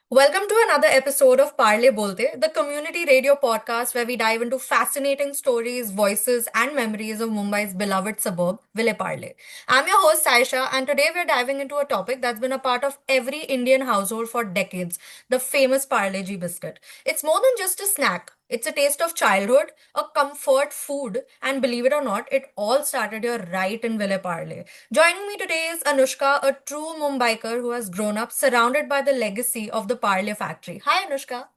Welcome to another episode of Parle Bolte, the community radio podcast where we dive into fascinating stories, voices, and memories of Mumbai's beloved suburb, Ville Parle. I'm your host, Saisha, and today we're diving into a topic that's been a part of every Indian household for decades, the famous Parle G biscuit. It's more than just a snack. It's a taste of childhood, a comfort food, and believe it or not, it all started here right in Ville Parle. Joining me today is Anushka, a true Mumbaiker who has grown up surrounded by the legacy of the Parle factory. Hi, Anushka.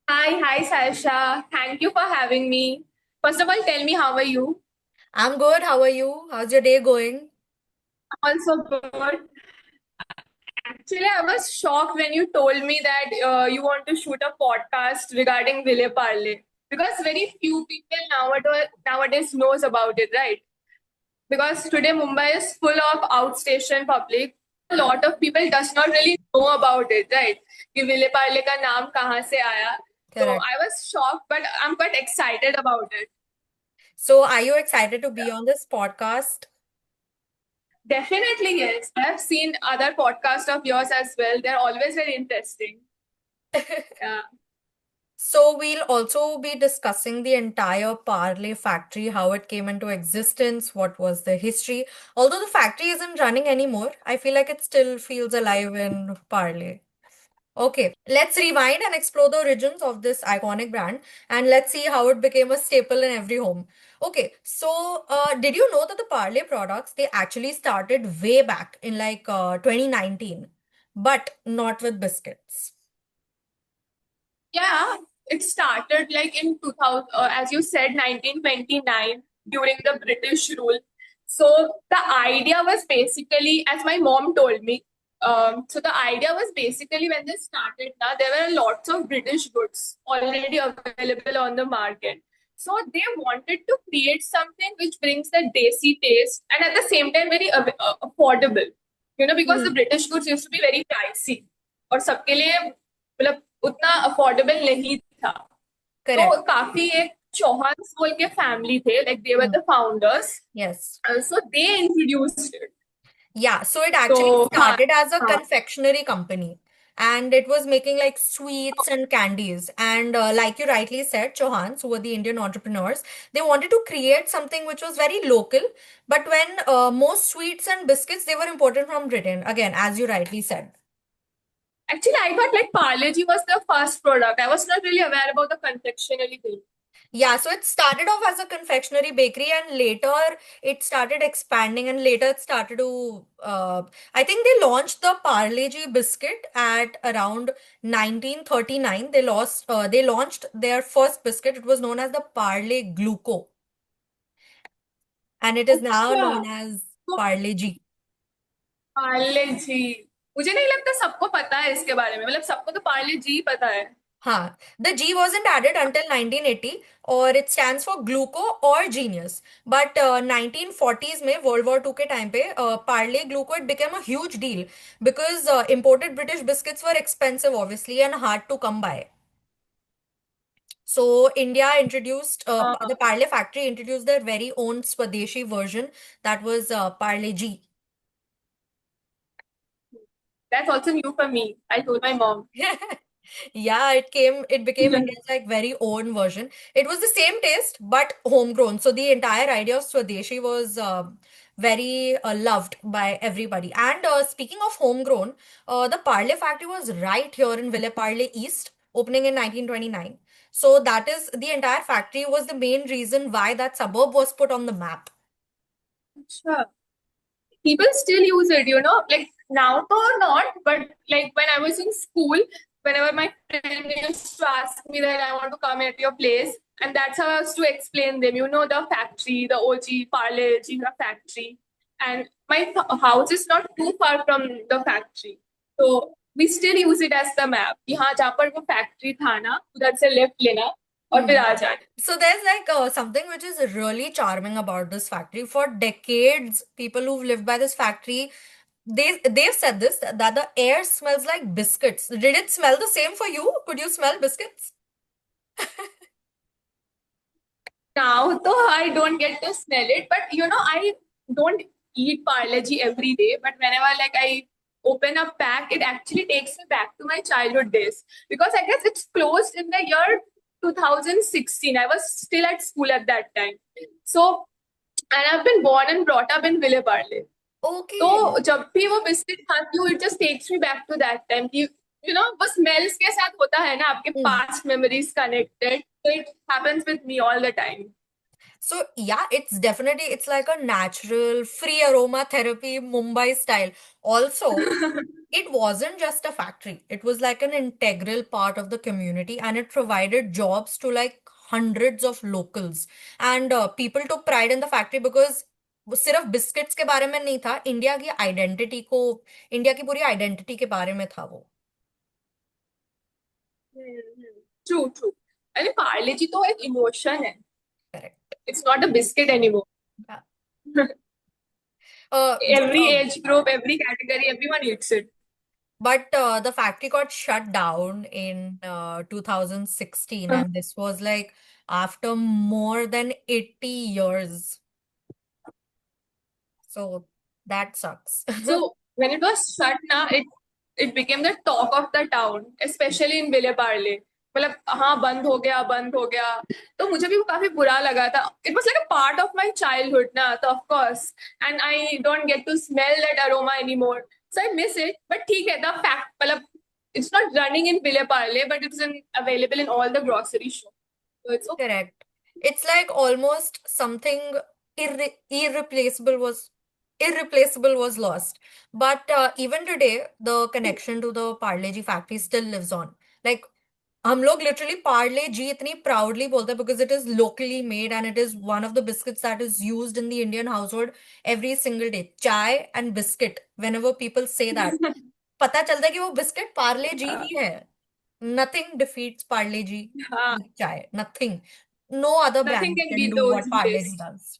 Hi, Sasha. Thank you for having me. First of all, tell me how are you? I'm good. How are you? How's your day going? I'm also good. Actually, I was shocked when you told me that you want to shoot a podcast regarding Ville Parle because very few people nowadays knows about it, right? Because today Mumbai is full of outstation public. A lot of people does not really know about it, right? कि Ville Parle का नाम कहाँ से आया? So Correct. I was shocked, but I'm quite excited about it. So, are you excited to be on this podcast? Definitely, yes. I have seen other podcasts of yours as well. They're always very interesting. Yeah. So, we'll also be discussing the entire Parle factory, how it came into existence, what was the history. Although the factory isn't running anymore, I feel like it still feels alive in Parle. Okay, let's rewind and explore the origins of this iconic brand and let's see how it became a staple in every home. Okay, so did you know that the Parle products they actually started way back in 2019, but not with biscuits. Yeah, it started like in 2000, as you said, 1929 during the British rule. So the idea was basically, as my mom told me, so the idea was basically when they started, now there were lots of British goods already available on the market. So they wanted to create something which brings the desi taste and at the same time very affordable. You know, because the Hmm, British goods used to be very pricey. और सबके लिए मतलब उतना affordable नहीं था correct. तो काफी एक चौहान स्कूल के फैमिली थे like they were Hmm, the founders yes. So they introduced it Yeah, so it तो actually हाँ started as a हाँ confectionery company and it was making like sweets and candies. And like you rightly said, Chauhans, who were the Indian entrepreneurs, they wanted to create something which was very local. But when most sweets and biscuits, they were imported from Britain, again, as you rightly said. actually I thought like Parle G was the first product. I was not really aware about the confectionery thing. Yeah, so it started off as a confectionery bakery and later it started expanding and later it started to I think they launched the Parle G biscuit at around 1939. They launched their first biscuit. It was known as the Parle Gluco and it is now अच्छा known as तो Parle G. Parle जी मुझे नहीं लगता सबको पता है इसके बारे में मतलब सबको तो पार्ले जी पता है हाँ, the G wasn't added until 1980 और it stands for gluco or genius. But 1940s में World War II के टाइम पे Parle Gluco it became a huge deal because imported British biscuits were expensive obviously and hard to come by. So India introduced the Parle factory introduced their very own Swadeshi version that was Parle G. That's also new for me I told my mom Yeah, it became India's like very own version. It was the same taste, but homegrown. So the entire idea of Swadeshi was very loved by everybody. And speaking of homegrown, the Parle factory was right here in Ville Parle East, opening in 1929. So that is the entire factory was the main reason why that suburb was put on the map. अच्छा people still use it, you know, like now though not, but like when I was in school, whenever my friend used to ask me that I want to come at your place, and that's how I was to explain them, you know, the factory, the OG Parle Jiva factory. And my house is not too far from the factory. So we still use it as the map. यहाँ जहाँ पर वो factory था ना, उधर से left लेना और फिर Hmm. आ जाना. So there's like something which is really charming about this factory. For decades, people who've lived by this factory, they've said this that the air smells like biscuits. Did it smell the same for you? Could you smell biscuits? Now, though I don't get to smell it, but you know, I don't eat Parle G every day. But whenever like I open a pack, it actually takes me back to my childhood days because I guess it's closed in the year 2016. I was still at school at that time. So, and I've been born and brought up in Ville Parle. Okay. तो जब भी वो biscuit खाती हूँ, it just takes me back to that time कि वो smells के साथ होता है ना, आपके Hmm. past memories connected. So it happens with me all the time. So yeah, it's like a natural free aromatherapy Mumbai style. Also, it wasn't just a factory. It was like an integral part of the community and it provided jobs to like hundreds of locals. And people took pride in the factory because वो सिर्फ biscuits के बारे में नहीं था, India की पूरी identity के बारे में था वो। True true. अरे पार्ले जी तो एक इमोशन है, correct. It's not a biscuit anymore. Every जो age group, every category, everyone eats it. But the factory got shut down in 2016, and this was like after more than 80 years. So that sucks. So when it was shut na, it became the talk of the town, especially in Ville Parle. मतलब हाँ बंद हो गया तो मुझे भी वो काफी बुरा लगा था. It was like a part of my childhood ना, तो of course, and I don't get to smell that aroma anymore, so I miss it. But ठीक है, the fact मतलब it's not running in Ville Parle, but it's available in all the grocery shops, so it's okay. Correct. It's like almost something irreplaceable was lost. But even today, the connection to the Parle G factory still lives on. Like हम लोग literally Parle जी इतनी proudly बोलते हैं because it is locally made and it is one of the biscuits that is used in the Indian household every single day. Chai and biscuit whenever people say that पता चलता है कि वो biscuit Parle जी हाँ ही है। Nothing defeats Parle जी हाँ, with चाय, nothing. No other nothing brand can can beat do those what Parle G days. does.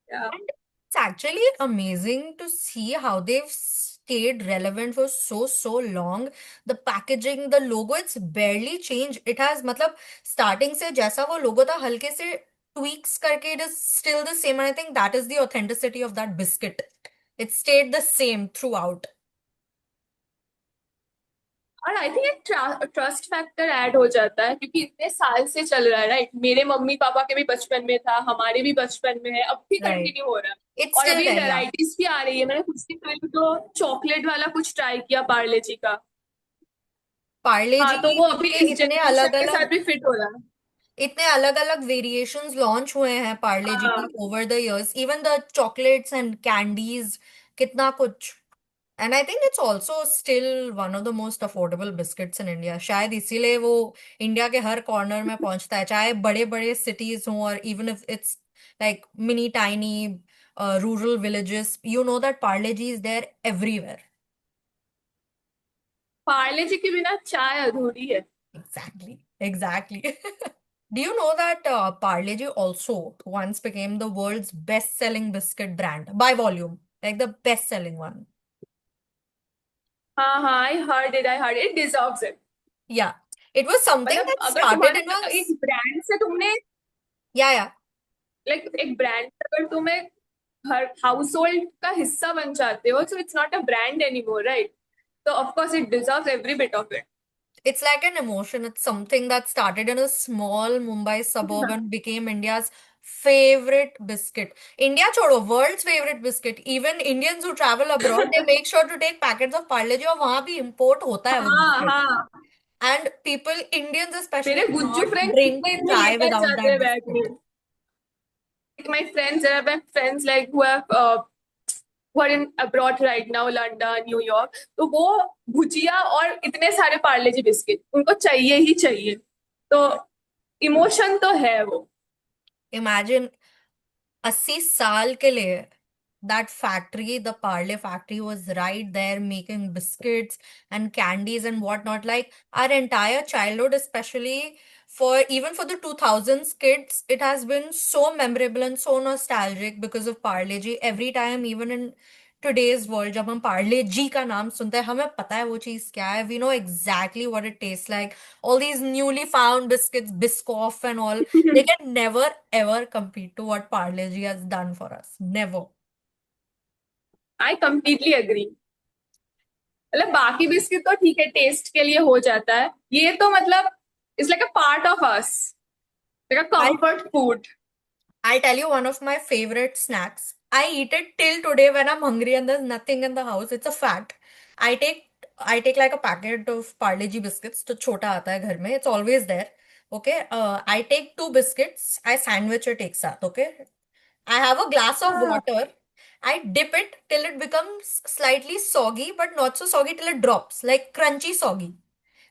Yeah. And it's actually amazing to see how they've stayed relevant for so long. The packaging, the logo, it's barely changed. It has मतलब starting से जैसा वो logo था हल्के से tweaks करके it is still the same, and I think that is the authenticity of that biscuit. It stayed the same throughout. और आई think एक ट्रस्ट फैक्टर ऐड हो जाता है क्योंकि इतने साल से चल रहा है, राइट? मेरे मम्मी पापा के भी बचपन में था, हमारे भी बचपन में है, अब भी Right. कंटिन्यू हो रहा है। It's और still अभी there, yeah. वेराइटीज भी आ रही है। मैंने कुछ दिन पहले तो चॉकलेट वाला कुछ ट्राई किया पार्ले जी का। पार्ले हाँ, तो जी वो अभी के इस जनरेशन के साथ भी फिट हो रहा है। इतने अलग अलग वेरिएशंस लॉन्च हुए हैं पार्ले जी की हाँ over the years, even the chocolates and candies, कितना कुछ। And I think it's also still one of the most affordable biscuits in India, शायद इसीलिए वो इंडिया के हर कॉर्नर में पहुंचता है, चाहे बड़े बड़े सिटीज हों और even if it's like mini tiny rural villages, you know that Parle G is there everywhere. Parle G के बिना चाय अधूरी है। Exactly, exactly. Do you know that Parle-G also once became the world's best-selling biscuit brand by volume, like the best-selling one? हाँ हाँ, I heard it deserves it. Yeah, it was something मतलब that अगर started तुम्हारे in a एक brand से तुमने yeah, yeah. Like एक brand अगर तुम्हें हर हाउस होल्ड का हिस्सा बन जाते हो, so it's not a brand anymore, right? तो of course it deserves every bit of it. It's like an emotion. It's something that started in a small Mumbai suburb and became India's favorite biscuit. India छोड़ो, world's favorite biscuit. Even Indians who travel abroad, they make sure to take packets of Parle-G और वहां भी import होता है वो हाँ biscuit. हाँ, And people, Indians especially, मेरे गुज्जू cannot फ्रेंड्स drink इतने इतने chai लेकर without जाते that हैं बैग में। biscuit. My friends, there are my friends like who are in abroad right now, London, New York, तो वो भुजिया और इतने सारे पार्ले जी बिस्किट उनको चाहिए ही चाहिए। तो इमोशन तो है वो। Imagine 80 साल के लिए that factory, the Parle factory, was right there making biscuits and candies and whatnot. Like our entire childhood, especially for even for the 2000s kids, it has been so memorable and so nostalgic because of Parle G. Every time, even in today's world, जब हम Parle G का नाम सुनते हैं, हमें पता है वो चीज़ क्या है. We know exactly what it tastes like. All these newly found biscuits, Biscoff and all, they can never ever compete to what Parle G has done for us. Never. I completely agree. मतलब बाकी biscuit तो ठीक है, test के लिए हो जाता है, ये तो मतलब it's like a part of us, like a I comfort food. I'll tell you one of my favorite snacks. I eat it till today when I'm hungry and there's nothing in the house. It's a fact. I take I take like a packet of Parle G biscuits. तो छोटा आता है घर में. It's always there. Okay. I take two biscuits. I sandwich it एक साथ. Okay. I have a glass of हाँ। water. I dip it till it becomes slightly soggy, but not so soggy till it drops, like crunchy soggy.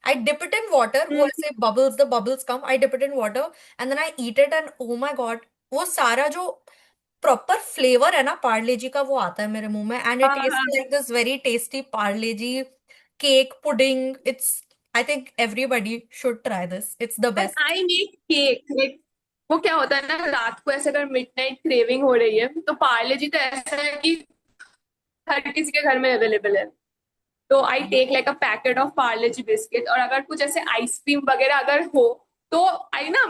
I dip it in water. वो हम्म। ऐसे the bubbles come. I dip it in water and then I eat it and oh my God, वो सारा जो proper flavour है ना पार्ले जी का वो आता है मेरे मुंह में एंड हाँ इट टेस्ट हाँ। Like this very tasty Parle G cake pudding it's I think everybody should try this it's the but best I make cake like, वो क्या होता है ना, रात को ऐसे अगर मिडनाइट क्रेविंग हो रही है तो पार्ले जी तो ऐसा है कि हर किसी के घर में अवेलेबल है। तो I take like a packet of Parle G biscuit, और अगर कुछ ऐसे आइसक्रीम वगैरह अगर हो तो आई ना,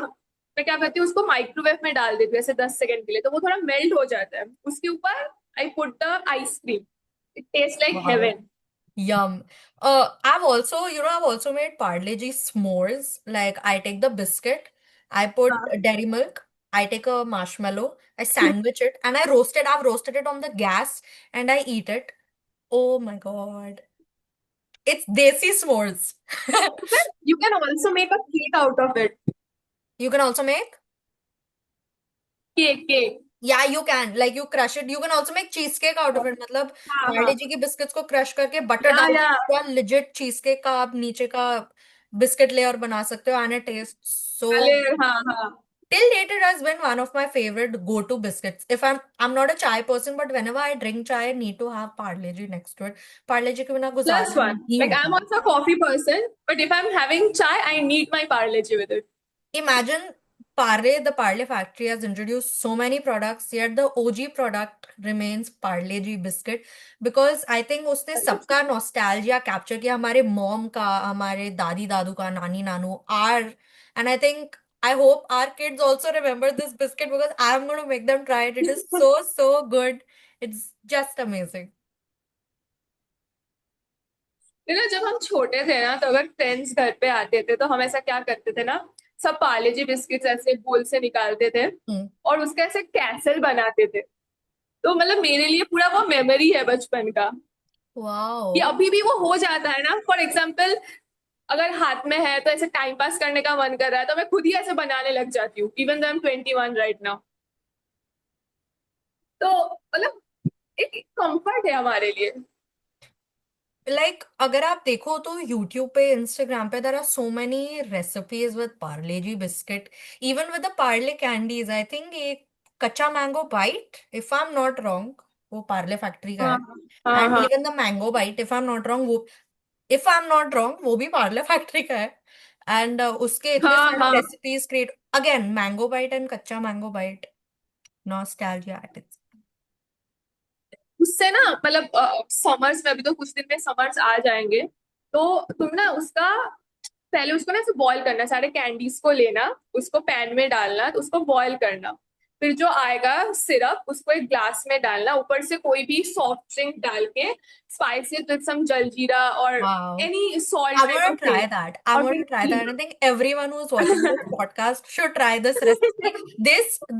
मैं क्या करती हूँ, उसको माइक्रोवेव में डाल देती हूँ ऐसे 10 सेकंड के लिए, तो वो थोड़ा मेल्ट हो जाता है, उसके ऊपर I put the ice cream, it taste like wow heaven. Yum. I've also, I've also made Parle-G s'mores. Like, I take the biscuit, I put हाँ। dairy milk, I take a marshmallow, I sandwich it, and I roast it. I've roasted it on the gas, and I eat it. Oh my God. It's desi s'mores. You can also make a cake out of it. You can also make? Cake cake. Yeah, you can. Like, you crush it. You can also make cheesecake out of it. मतलब हाँ हाँ। Parle-G की biscuits को crush करके butter या डाल के या। पूरा legit cheesecake का आप नीचे का बिस्किट लेयर बना सकते हो and it tastes so अरे हाँ हाँ। till date, it has been one of my favorite go-to biscuits. If I'm not a chai person, but whenever I drink chai, I need to have Parle G next to it. Parle G के बिना plus गुजारा one, नहीं like I am होता. Also coffee person, but if I am having chai I need my Parle G with it. Imagine the Parle factory has introduced so many products, yet the OG product remains Parle G biscuit because I think उसने सबका nostalgia capture किया हमारे mom का, हमारे दादी दादू का, नानी नानू, our, and I think I hope our kids also remember this biscuit because I'm going to make them try it. It is so good. It's just amazing. जब हम छोटे थे ना, तो अगर फ्रेंड्स घर पे आते थे तो हम ऐसा क्या करते थे ना, सब पार्ले जी बिस्किट्स ऐसे बोल से निकालते थे Hmm. और उसका ऐसे कैसल बनाते थे। तो मतलब मेरे लिए पूरा वो मेमोरी है बचपन का, कि Wow. अभी भी वो हो जाता है ना, फॉर एग्जाम्पल अगर हाथ में है तो ऐसे टाइम पास करने का मन कर रहा है तो मैं खुद ही ऐसे बनाने लग जाती हूँ, even I am 21 right now. तो मतलब एक कंफर्ट है हमारे लिए। लाइक अगर आप देखो तो यूट्यूब पे इंस्टाग्राम पे there are so many recipes with Parle G biscuit even with the Parle candies I think एक Kaccha mango bite if I am not wrong वो पार्ले फैक्ट्री का हाँ है हाँ एंड हाँ। Even the mango bite if I am not wrong वो भी Parle factory का है एंड उसके इतने हाँ सारे हाँ। Recipes create again mango bite and kaccha mango bite nostalgia at its उससे ना मतलब समर्स में, अभी तो कुछ दिन में समर्स आ जाएंगे, तो तुम ना उसका पहले उसको ना ऐसे बॉईल करना, सारे कैंडीज को लेना, उसको पैन में डालना, तो उसको बॉईल करना, फिर जो आएगा सिरप उसको एक ग्लास में डालना, ऊपर से कोई भी सॉफ्ट ड्रिंक डाल के, स्पाइसेस विद सम जलजीरा और wow any salt I'm type going of to try thing, that. I'm और going फिर to try that. And I पीना। think everyone who's watching this podcast should try this recipe.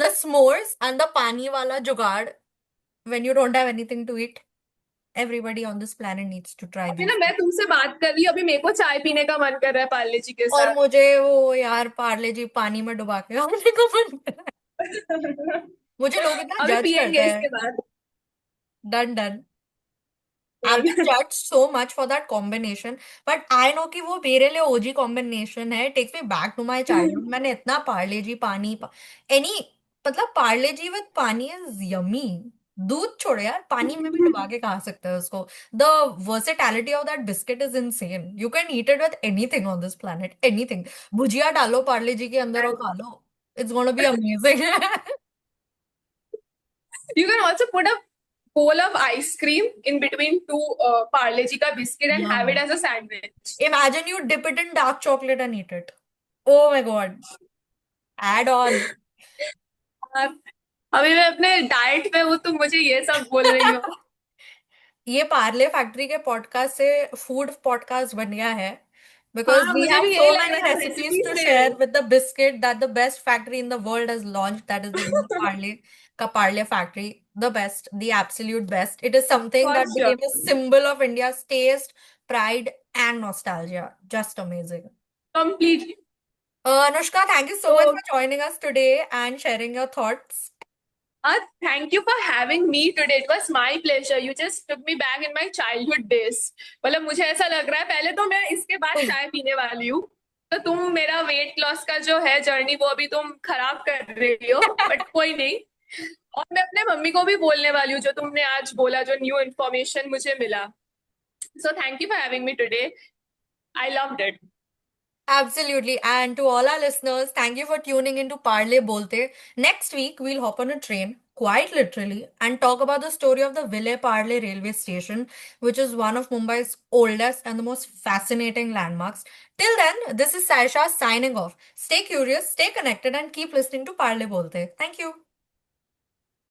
The s'mores and the pani wala jugaad when you don't have anything to eat. Everybody on this planet needs to try अभी ना these मैं things. तुमसे बात कर रही हूँ, अभी मेरे को चाय पीने का मन कर रहा है पार्ले जी के और साथ। मुझे वो यार पार्ले जी पानी में डुबा के खाने को मन कर रहा है मुझे लोग इतना अभी जज करते पियेंगे हैं इसके बाद। Done done I've been judged so much for that combination, but I know कि वो मेरे लिए ओजी कॉम्बिनेशन है. Takes me back to my childhood. मैंने इतना पार्ले जी any मतलब पार्ले जी विद पानी इज यमी. दूध छोड़ो यार पानी में भी डुबा के खा सकते हो उसको. The versatility of that biscuit is insane. You can eat it with anything on this planet. Anything. भुजिया डालो पार्ले जी के अंदर और खा लो. It's gonna be amazing. You can also put a bowl of ice cream in between two Parle Ji ka biscuit and have it Yum. as a sandwich. Imagine you dip it in dark chocolate and eat it. Oh my God. Add on. और अभी मैं अपने diet पे हूँ, तुम मुझे ये सब बोल रही हो। ये पार्ले फैक्ट्री के पॉडकास्ट से फूड पॉडकास्ट बन गया है बिकॉज हाँ, वी मुझे हैव भी यही सो लग मेनी रहा है रेसिपीज रेसिपी टू से। Share with the biscuit that the best factory in the world has launched, that is the Vile Parle का Parle factory, the best, the absolute best. It is something for that sure. Became a symbol of India's taste, pride and nostalgia. Just amazing. Completely. Anushka, thank you so तो much for joining us today and sharing your thoughts. Thank you for having me today, it was my pleasure, you just took me back in my childhood days. मतलब मुझे ऐसा लग रहा है पहले तो मैं इसके बाद चाय पीने वाली हूँ। तो तुम मेरा वेट लॉस का जो है जर्नी वो अभी तुम खराब कर रही हो, बट कोई नहीं। और मैं अपने मम्मी को भी बोलने वाली हूँ जो तुमने आज बोला, जो न्यू इन्फॉर्मेशन मुझे मिला। So thank you for having me today, I loved it. Absolutely. And to all our listeners, thank you for tuning into Parle Bolte. Next week, we'll hop on a train, quite literally, and talk about the story of the Ville Parle railway station, which is one of Mumbai's oldest and the most fascinating landmarks. Till then, this is Saisha signing off. Stay curious, stay connected, and keep listening to Parle Bolte. Thank you.